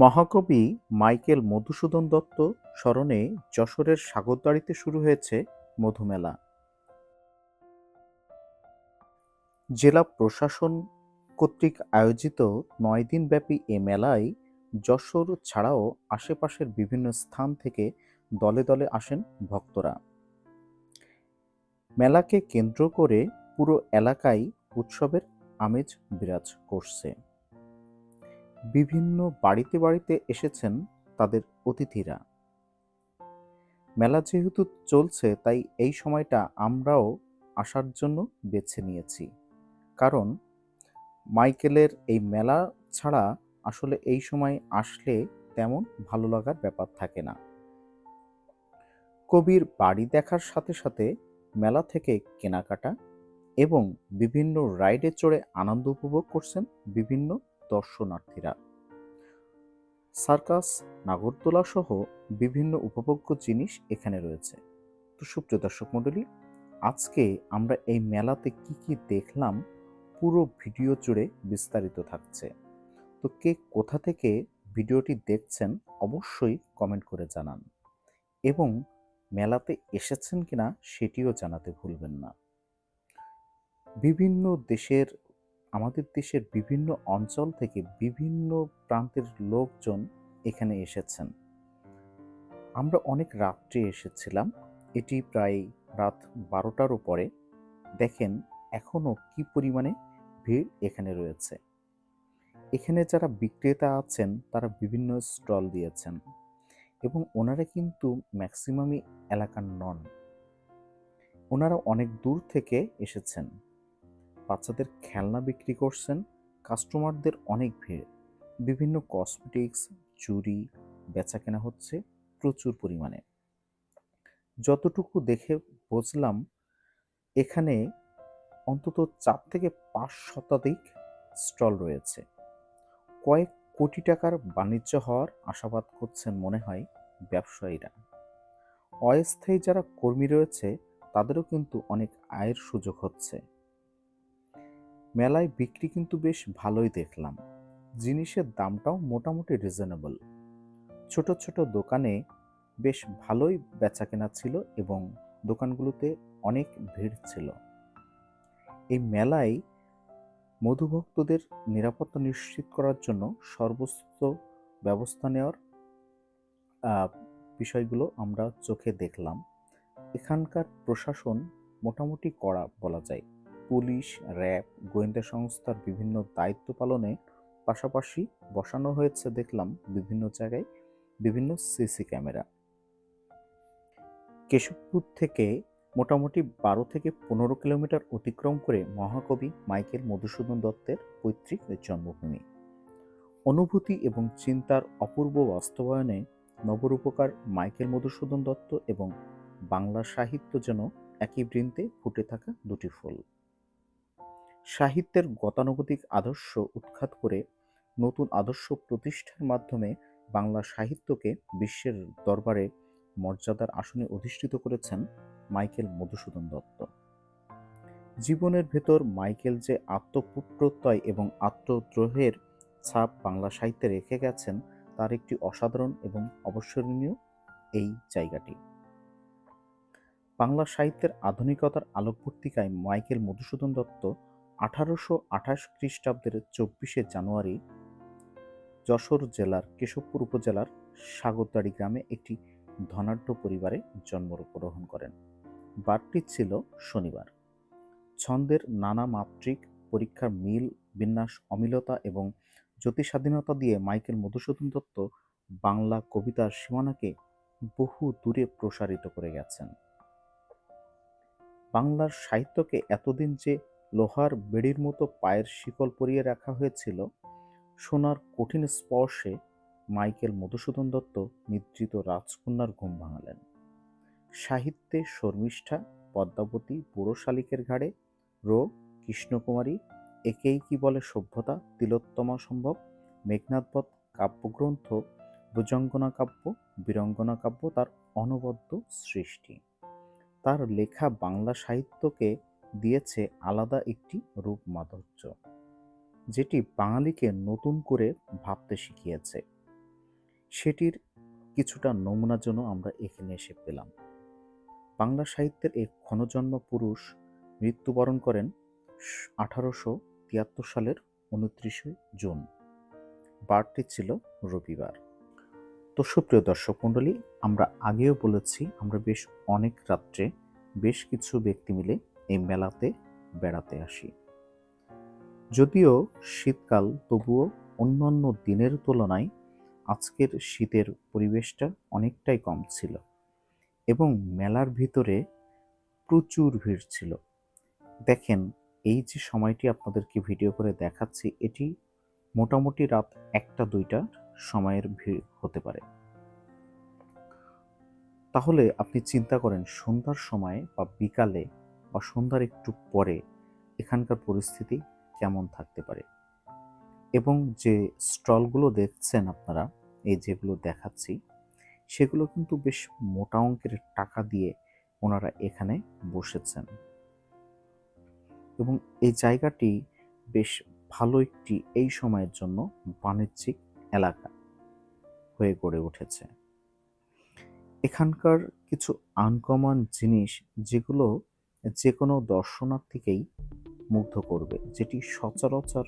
মহাকবি মাইকেল মধুসূদন দত্ত স্মরণে যশোরের সাগরদাড়িতে শুরু হয়েছে মধুমেলা। জেলা প্রশাসন কর্তৃক আয়োজিত ৯ দিনব্যাপী এ মেলায় যশোর ছাড়াও আশেপাশের বিভিন্ন স্থান থেকে দলে দলে আসেন ভক্তরা। মেলাকে কেন্দ্র করে পুরো এলাকায় উৎসবের আমেজ বিরাজ করছে। বিভিন্ন বাড়িতে বাড়িতে এসেছেন তাদের অতিথিরা। মেলা যেহেতু চলছে তাই এই সময়টা আমরাও আসার জন্য বেছে নিয়েছি, কারণ মাইকেলের এই মেলা ছাড়া আসলে এই সময় আসলে তেমন ভালো লাগার ব্যাপার থাকে না। কবির বাড়ি দেখার সাথে সাথে মেলা থেকে কেনাকাটা এবং বিভিন্ন রাইডে চড়ে আনন্দ উপভোগ করছেন বিভিন্ন দর্শনার্থীরা। সার্কাস, নাগরদোলা সহ বিভিন্ন উপভোগ্য জিনিস এখানে রয়েছে। তো সুপ্রিয় দর্শক মণ্ডলী, আজকে আমরা এই মেলাতে কি কি দেখলাম পুরো ভিডিও জুড়ে বিস্তারিত থাকছে। তো কে কোথা থেকে ভিডিওটি দেখছেন অবশ্যই কমেন্ট করে জানান এবং মেলাতে এসেছেন কিনা সেটিও জানাতে ভুলবেন না। আমাদের দেশের বিভিন্ন অঞ্চল থেকে বিভিন্ন প্রান্তের লোকজন এখানে এসেছেন। আমরা অনেক রাত্রে এসেছিলাম, এটি প্রায় রাত 12টারও পরে। দেখেন এখনো কি পরিমাণে ভিড় এখানে রয়েছে। এখানে যারা বিক্রেতা আছেন তারা বিভিন্ন স্টল দিয়েছেন এবং ওনারা কিন্তু ম্যাক্সিমামই এলাকার নন, ওনারা অনেক দূর থেকে এসেছেন। বাচ্চাদের খেলনা বিক্রি করছেন, কাস্টমারদের অনেক ভিড়। বিভিন্ন কসমেটিক্স, চুড়ি বেচা কেনা হচ্ছে প্রচুর পরিমাণে। যতটুকু দেখে বুঝলাম এখানে অন্তত 4 থেকে 5 শতাধিক স্টল রয়েছে। কয়েক কোটি টাকার বাণিজ্য হওয়ার আশাবাদ করছেন মনে হয় ব্যবসায়ীরা। অস্থায়ী যারা কর্মী রয়েছে তাদেরও কিন্তু অনেক আয়ের সুযোগ হচ্ছে। মেলায় বিক্রি কিন্তু বেশ ভালোই দেখলাম, জিনিসের দামটাও মোটামুটি রিজনেবল। ছোট ছোট দোকানে বেশ ভালোই বেচাকেনা ছিল এবং দোকানগুলোতে অনেক ভিড় ছিল। এই মেলায় মধুভক্তদের নিরাপত্তা নিশ্চিত করার জন্য সর্বোচ্চ ব্যবস্থা নেওয়ার বিষয়গুলো আমরা চোখে দেখলাম। এখানকার প্রশাসন মোটামুটি কড়া বলা যায়। পুলিশ, র্যাব, গোয়েন্দা সংস্থার বিভিন্ন দায়িত্ব পালনে পাশাপাশি বসানো হয়েছে দেখলাম বিভিন্ন জায়গায় বিভিন্ন সিসি ক্যামেরা। কেশবপুর থেকে মোটামুটি 12 থেকে 15 কিলোমিটার অতিক্রম করে মহাকবি মাইকেল মধুসূদন দত্তের পৈতৃক জন্মভূমি। অনুভূতি এবং চিন্তার অপূর্ব বাস্তবায়নে নবরূপকার মাইকেল মধুসূদন দত্ত এবং বাংলা সাহিত্য যেন একই বৃন্তে ফুটে থাকা দুটি ফুল। সাহিত্যের গতানুগতিক আদর্শ উৎখাত করে নতুন আদর্শ প্রতিষ্ঠার মাধ্যমে বাংলা সাহিত্যকে বিশ্বের দরবারে মর্যাদার আসনে অধিষ্ঠিত করেছেন মাইকেল মধুসূদন দত্ত। জীবনের ভেতর মাইকেল যে আত্মপ্রত্যয় এবং আত্মদ্রোহের ছাপ বাংলা সাহিত্যে রেখে গেছেন তার একটি অসাধারণ এবং অবিস্মরণীয় এই জায়গাটি। বাংলা সাহিত্যের আধুনিকতার আলোকবর্তিকায় মাইকেল মধুসূদন দত্ত 1828 খ্রিস্টাব্দের 24শে জানুয়ারি যশোর জেলার কেশবপুর উপজেলার সাগরদাড়ি গ্রামে একটি ধনাঢ্য পরিবারে জন্মগ্রহণ করেন। বারটি ছিল শনিবার। ছন্দের নানা মাত্রিক, পরীক্ষার মিল, বিন্যাস, অমিলতা এবং জ্যোতিস্বাধীনতা দিয়ে মাইকেল মধুসূদন দত্ত বাংলা কবিতার সীমানাকে বহু দূরে প্রসারিত করে গেছেন। বাংলার সাহিত্যকে এতদিন যে লোহার বেড়ির মতো পায়ের শিকল পরিয়ে রাখা হয়েছিল, সোনার কঠিন স্পর্শে মাইকেল মধুসূদন দত্ত নিদ্রিত রাজকন্যার ঘুম ভাঙালেন। সাহিত্যে শর্মিষ্ঠা, পদ্মাবতী, বুড়ো শালিকের ঘাড়ে, রো, কৃষ্ণকুমারী, একেই কি বলে সভ্যতা, তিলোত্তমা সম্ভব, মেঘনাদবধ কাব্যগ্রন্থ, ভুজঙ্গনা কাব্য, বীরঙ্গনা কাব্য তার অনবদ্য সৃষ্টি। তার লেখা বাংলা সাহিত্যকে দিয়েছে আলাদা একটি রূপ মাধুর্য, যেটি বাঙালিকে নতুন করে ভাবতে শিখিয়েছে। সেটির কিছুটা নমুনা যেন আমরা এখানে এসে পেলাম। বাংলা সাহিত্যের এই ক্ষণজন্ম পুরুষ মৃত্যুবরণ করেন 1873 সালের 29শে জুন। বারটি ছিল রবিবার। তো সুপ্রিয় দর্শক মণ্ডলী, আমরা আগেও বলেছি আমরা বেশ অনেক রাত্রে বেশ কিছু ব্যক্তি মিলে এই মেলাতে বেড়াতে আসি। যদিও শীতকাল, তবুও অন্যান্য দিনের তুলনায় আজকের শীতের পরিবেশটা অনেকটাই কম ছিল এবং মেলার ভিতরে প্রচুর ভিড় ছিল। দেখেন, এই যে সময়টি আপনাদেরকে ভিডিও করে দেখাচ্ছি, এটি মোটামুটি রাত 1টা-2টার সময়ের ভিড় হতে পারে। তাহলে আপনি চিন্তা করেন সন্ধ্যার সময় বা বিকালে বা সন্ধ্যার একটু পরে এখানকার পরিস্থিতি কেমন থাকতে পারে। এবং যে স্টলগুলো দেখছেন আপনারা, এই যেগুলো দেখাচ্ছি, সেগুলো কিন্তু বেশ মোটা অঙ্কের টাকা দিয়ে ওনারা এখানে বসেছেন এবং এই জায়গাটি বেশ ভালো একটি এই সময়ের জন্য বাণিজ্যিক এলাকা হয়ে গড়ে উঠেছে। এখানকার কিছু আনকমন জিনিস যেগুলো যে কোনো দর্শনার্থীকেই মুগ্ধ করবে, যেটি সচরাচর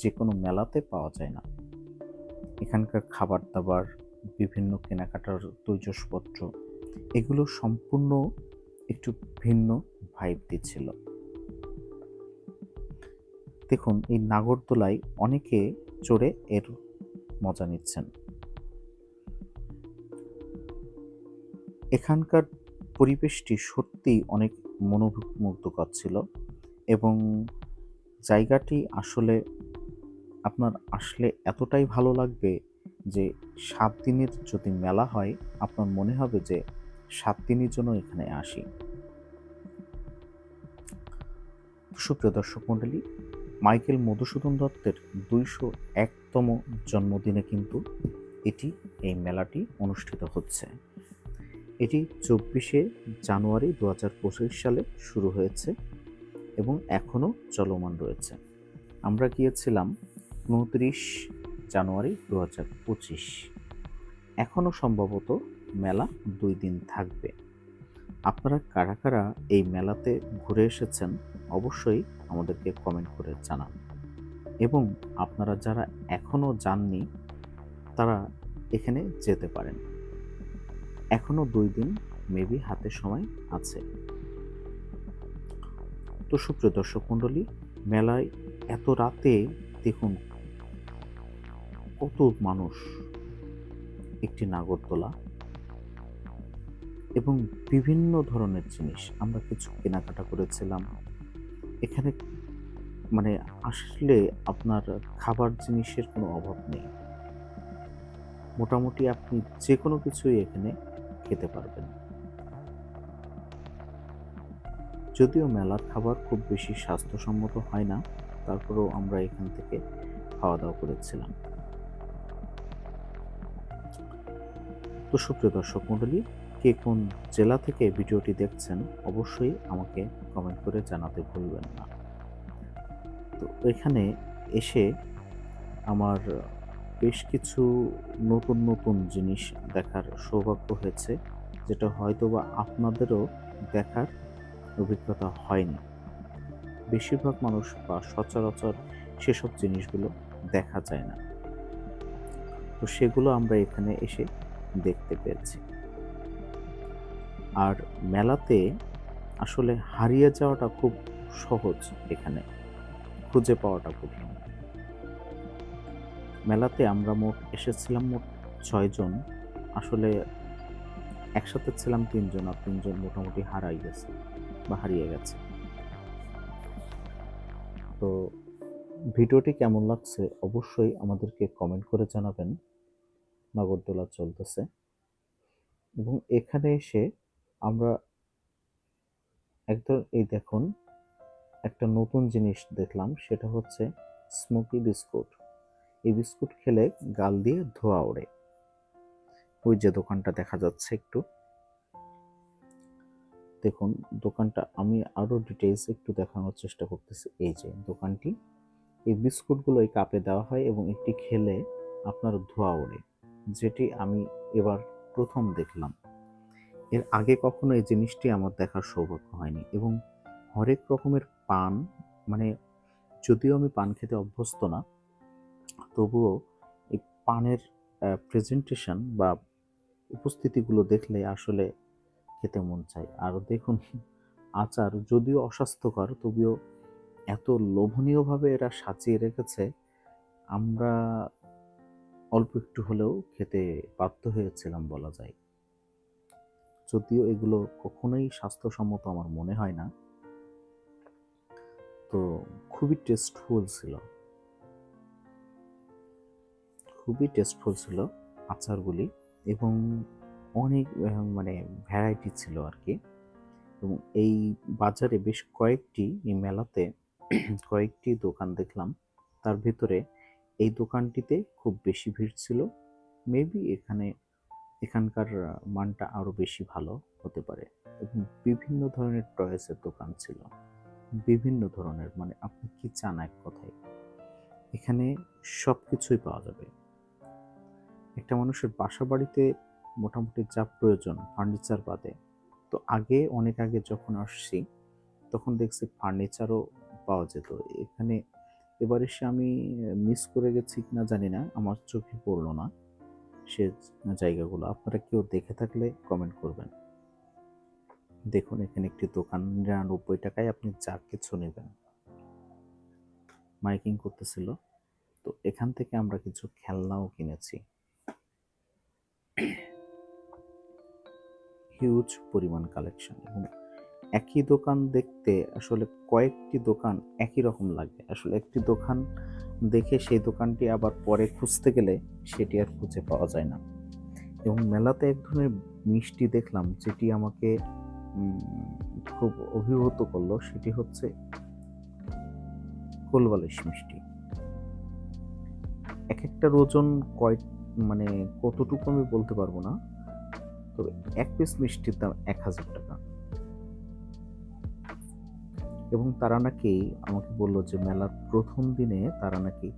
যে কোনো মেলাতে পাওয়া যায় না। এখানকার খাবার দাবার, বিভিন্ন কেনাকাটার তৈজসপত্র, এগুলো সম্পূর্ণ একটু ভিন্ন ভাইব দিচ্ছিল। দেখুন, এই নাগরদোলায় অনেকে চড়ে এর মজা নিচ্ছেন। এখানকার পরিবেশটি সত্যিই অনেক মনোমুগ্ধকর ছিল এবং জায়গাটি আসলে আপনার আসলে এতটাই ভালো লাগবে যে 7 দিনের যদি মেলা হয়, আপনার মনে হবে যে 7 দিনের জন্য এখানে আসি। সুপ্রিয় দর্শক মণ্ডলী, মাইকেল মধুসূদন দত্তের 201তম জন্মদিনে কিন্তু এই মেলাটি অনুষ্ঠিত হচ্ছে। এটি 24শে জানুয়ারি 2025 সালে শুরু হয়েছে এবং এখনও চলমান রয়েছে। আমরা গিয়েছিলাম 29 জানুয়ারি 2025। এখনও সম্ভবত মেলা 2 দিন থাকবে। আপনারা কারা কারা এই মেলাতে ঘুরে এসেছেন অবশ্যই আমাদেরকে কমেন্ট করে জানান এবং আপনারা যারা এখনও যাননি তারা এখানে যেতে পারেন। এখনও 2 দিন মেবি হাতে সময় আছে। তো সুপ্রিয় দর্শক মণ্ডলী, মেলায় এত রাতে দেখুন কত মানুষ, একটি নাগরদোলা এবং বিভিন্ন ধরনের জিনিস। আমরা কিছু কেনাকাটা করেছিলাম এখানে। মানে আসলে আপনার খাবার জিনিসের কোনো অভাব নেই। মোটামুটি আপনি যে কোনো কিছুই এখানে খেতে পারবেন। যদিও মেলার খাবার খুব বেশি স্বাস্থ্যসম্মত হয় না, তারপরেও আমরা এখান থেকে খাওয়া দাওয়া করেছিলাম। তো সুপ্রিয় দর্শক মণ্ডলী, কে কোন জেলা থেকে ভিডিওটি দেখছেন অবশ্যই আমাকে কমেন্ট করে জানাতে ভুলবেন না। তো এখানে এসে আমার বেশ কিছু নতুন নতুন জিনিস দেখার সৌভাগ্য হয়েছে, যেটা হয়তোবা আপনাদেরও দেখার অভিজ্ঞতা হয়নি। বেশিরভাগ মানুষ বা সচরাচর সেসব জিনিসগুলো দেখা যায় না, তো সেগুলো আমরা এখানে এসে দেখতে পেয়েছি। আর মেলাতে আসলে হারিয়ে যাওয়াটা খুব সহজ, এখানে খুঁজে পাওয়াটা কঠিন। মেলাতে আমরা এসেছিলাম মোট 6 জন। আসলে একসাথে ছিলাম 3 জন, আর 3 জন মোটামুটি হারিয়ে গেছে। তো ভিডিওটি কেমন লাগছে অবশ্যই আমাদেরকে কমেন্ট করে জানাবেন। নাগরদোলা চলতেছে এবং এখানে এসে আমরা এই দেখুন একটা নতুন জিনিস দেখলাম, সেটা হচ্ছে স্মোকি বিস্কুট। এই বিস্কুট খেলে গাল দিয়ে ধোঁয়া ওড়ে। ওই যে দোকানটা দেখা যাচ্ছে, একটু দেখুন দোকানটা, আমি আরো ডিটেইলস একটু দেখানোর চেষ্টা করতেছি। এই যে দোকানটি, এই বিস্কুটগুলো এই কাপে দেওয়া হয় এবং একটি খেলে আপনার ধোঁয়া ওড়ে। যেটি আমি এবার প্রথম দেখলাম। এর আগে কখনো এই জিনিসটি আমার দেখার সৌভাগ্য হয়নি এবং হরেক রকমের পান, মানে যদিও আমি পান খেতে অভ্যস্ত না, তবুও এই পানের প্রেজেন্টেশন বা উপস্থিতিগুলো দেখলে আসলে খেতে মন চায়। আর দেখুন, আচার যদিও অস্বাস্থ্যকর, তবুও এত লোভনীয়ভাবে এরা সাজিয়ে রেখেছে, আমরা অল্প একটু হলেও খেতে বাধ্য হয়েছিলাম বলা যায়। যদিও এগুলো কখনোই স্বাস্থ্যসম্মত আমার মনে হয় না। তো খুবই টেস্টফুল ছিল, খুবই টেস্টফুল ছিল আচারগুলি, এবং অনেক মানে ভ্যারাইটি ছিল আর কি। এবং এই বাজারে বেশ কয়েকটি, এই মেলাতে কয়েকটি দোকান দেখলাম। তার ভিতরে এই দোকানটিতে খুব বেশি ভিড় ছিল। মেবি এখানকার মানটা আরও বেশি ভালো হতে পারে। এবং বিভিন্ন ধরনের টয়েসের দোকান ছিল, বিভিন্ন ধরনের, মানে আপনি কি চান এক কথায়, এখানে সব কিছুই পাওয়া যাবে। একটা মানুষের বাসা বাড়িতে মোটামুটি যা প্রয়োজন ফার্নিচার বাদে, তো অনেক আগে যখন আসছি তখন দেখছি ফার্নিচারও পাওয়া যেত এখানে। এবার এসে আমি মিস করে গেছি কিনা জানি না, আমার চোখে পড়লো না সে জায়গাগুলো। আপনারা কেউ দেখে থাকলে কমেন্ট করবেন। দেখুন, এখানে একটি দোকান, ৯৯ টাকায় আপনি যা কিছু নেবেন, মাইকিং করতেছিল। তো এখান থেকে আমরা কিছু খেলনাও কিনেছি। হিউজ পরিমাণ কালেকশন, এবং একই দোকান দেখতে আসলে কয়েকটি দোকান একই রকম লাগে। আসলে একটি দোকান দেখে সেই দোকানটি আবার পরে খুঁজতে গেলে সেটি আর খুঁজে পাওয়া যায় না। এবং মেলাতে এক ধরনের মিষ্টি দেখলাম যেটি আমাকে খুব অভিভূত করলো, সেটি হচ্ছে কোলবালিশ মিষ্টি। এক একটার ওজন মানে কতটুকু আমি বলতে পারবো না, তবে এক পিস মিষ্টির দাম ১,০০০ টাকা। এবং তারা নাকি আমাকে বলল যে মেলার প্রথম দিনে তারা নাকি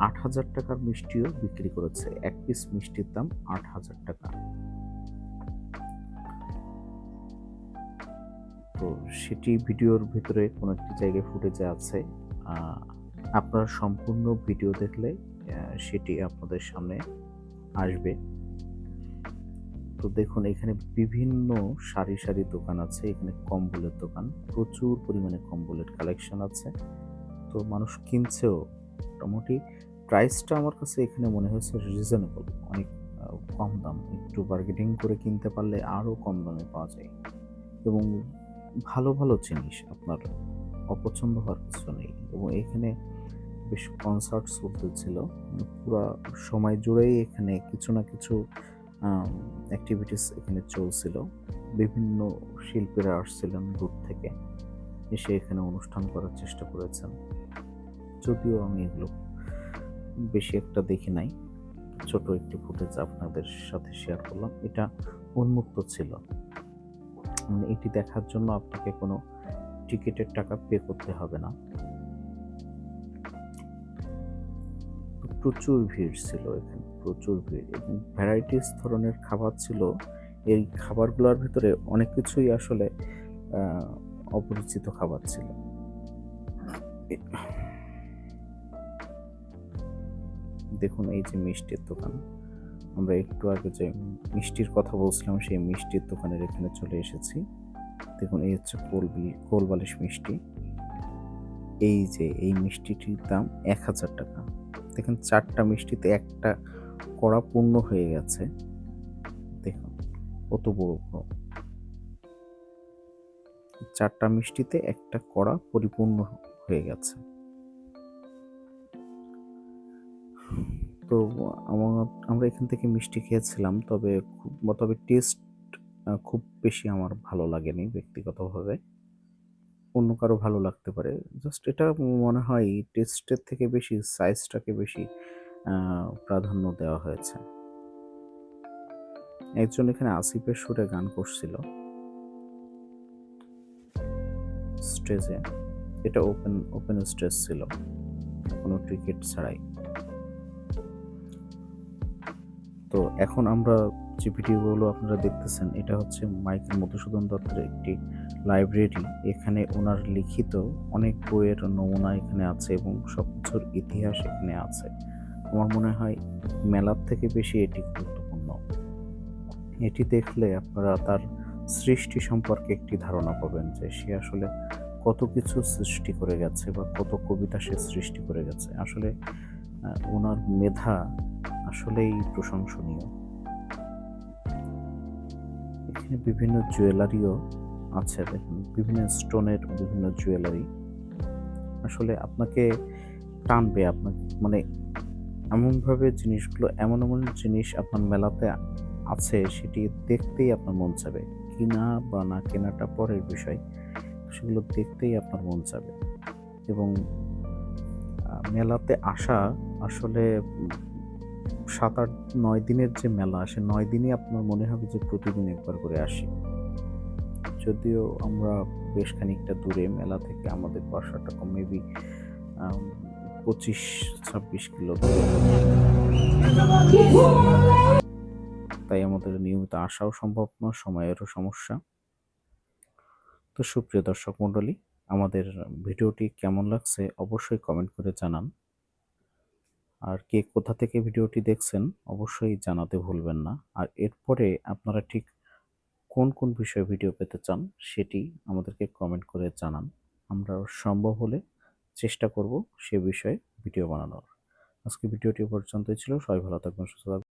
৮,০০০ টাকার মিষ্টিও বিক্রি করেছে। এক পিস মিষ্টির দাম ৮,০০০ টাকা। তো সেটি ভিডিওর ভিতরে কোনো একটি জায়গায় ফুটেজে আছে। আপনারা সম্পূর্ণ ভিডিও দেখলে সেটি আপনাদের সামনে আসবে। তো দেখুন, এখানে বিভিন্ন সারি সারি দোকান আছে। এখানে কম্বলের দোকান, প্রচুর পরিমাণে কম্বলের কালেকশন আছে। তো মানুষ কিনছেও। মোটামুটি প্রাইসটা আমার কাছে এখানে মনে হয়েছে রিজনেবল, অনেক কম দাম। একটু বার্গেনিং করে কিনতে পারলে আরও কম দামে পাওয়া যায়। এবং ভালো ভালো জিনিস, আপনার অপছন্দ হওয়ার কিছু নেই। এবং এখানে বেশ কনসার্ট চলতেছিল, পুরা সময় জুড়েই এখানে কিছু না কিছু অ্যাক্টিভিটিস এখানে চলছিল। বিভিন্ন শিল্পীরা আসছিলেন দূর থেকে, এসে এখানে অনুষ্ঠান করার চেষ্টা করেছেন। যদিও আমি এগুলো বেশি একটা দেখি নাই, ছোট একটি ফুটেজ আপনাদের সাথে শেয়ার করলাম। এটা উন্মুক্ত ছিল, মানে এটি দেখার জন্য আপনাকে কোনো টিকিটের টাকা পে করতে হবে না। প্রচুর ভিড় ছিল এখানে, প্রচুর ভিড়, এবং ভ্যারাইটিস ধরনের খাবার ছিল। এই খাবারগুলোর ভিতরে অনেক কিছুই আসলে অপরিচিত খাবার ছিল। দেখুন, এই যে মিষ্টির দোকান, আমরা একটু আগে যে মিষ্টির কথা বলছিলাম সেই মিষ্টির দোকানের এখানে চলে এসেছি। দেখুন, এই হচ্ছে কোলবালিশ মিষ্টি। এই যে এই মিষ্টিটির দাম ১,০০০ টাকা। দেখেন, ৪টা মিষ্টিতে একটা কড়া পূর্ণ হয়ে গেছে। দেখুন কত বড় বড়, ৪টা মিষ্টিতে একটা কড়া পরিপূর্ণ হয়ে গেছে। তো আমরা এখান থেকে মিষ্টি খেয়েছিলাম, তবে টেস্ট খুব বেশি আমার ভালো লাগেনি ব্যক্তিগতভাবে। অন্য কারো ভালো লাগতে পারে। জাস্ট এটা মনে হয় টেস্টের থেকে বেশি সাইজটাকে বেশি প্রাধান্য দেওয়া হয়েছে। একজন এখানে আসিফের সুরে গান করছিল স্টেজে। এটা ওপেন স্টেজ ছিল, কোনো টিকিট ছাড়াই। তো এখন আমরা যে ভিডিওগুলো আপনারা দেখতেছেন এটা হচ্ছে মাইকেল মধুসূদন দত্তের একটি লাইব্রেরি। এখানে ওনার লিখিত অনেক বইয়ের নমুনা এখানে আছে এবং সবকিছুর ইতিহাস এখানে আছে। আমার মনে হয় মেলার থেকে বেশি এটি গুরুত্বপূর্ণ। এটি দেখলে আপনারা তার সৃষ্টি সম্পর্কে একটি ধারণা পাবেন যে সে আসলে কত কিছু সৃষ্টি করে গেছে বা কত কবিতা সে সৃষ্টি করে গেছে। আসলে ওনার মেধা আসলেই প্রশংসনীয়। এখানে বিভিন্ন জুয়েলারিও আছে, দেখুন বিভিন্ন স্টোনের বিভিন্ন জুয়েলারি। আসলে আপনাকে টানবে, আপনাকে মানে এমনভাবে জিনিসগুলো, এমন এমন জিনিস আপনার মেলাতে আছে সেটি দেখতেই আপনার মন চাবে। কিনা বা না কেনাটা পরের বিষয়, সেগুলো দেখতেই আপনার মন চাবে। এবং মেলাতে আসা আসলে 7-8-9 দিনের যে মেলা, সে 9 দিনই আপনার মনে হবে যে প্রতিদিন একবার করে আসি। যদিও আমরা বেশ খানিকটা দূরে, মেলা থেকে আমাদের বাসাটা মেবি 25-26 কিলো দূরে। তাই আমাদের নিয়মিত আসাও সম্ভব না, সময়েরও সমস্যা। তো সুপ্রিয় দর্শক মণ্ডলী, আমাদের ভিডিওটি কেমন লাগছে অবশ্যই কমেন্ট করে জানান। আর কে কোথা থেকে ভিডিওটি দেখছেন অবশ্যই জানাতে ভুলবেন না। আর এরপরে আপনারা ঠিক কোন কোন বিষয়ে ভিডিও পেতে চান সেটি আমাদেরকে কমেন্ট করে জানান। আমরা সম্ভব হলে চেষ্টা করব সে বিষয়ে ভিডিও বানানোর। আজকে ভিডিওটি পর্যন্তই ছিল। সবাই ভালো থাকবেন, সুস্থ থাকবেন।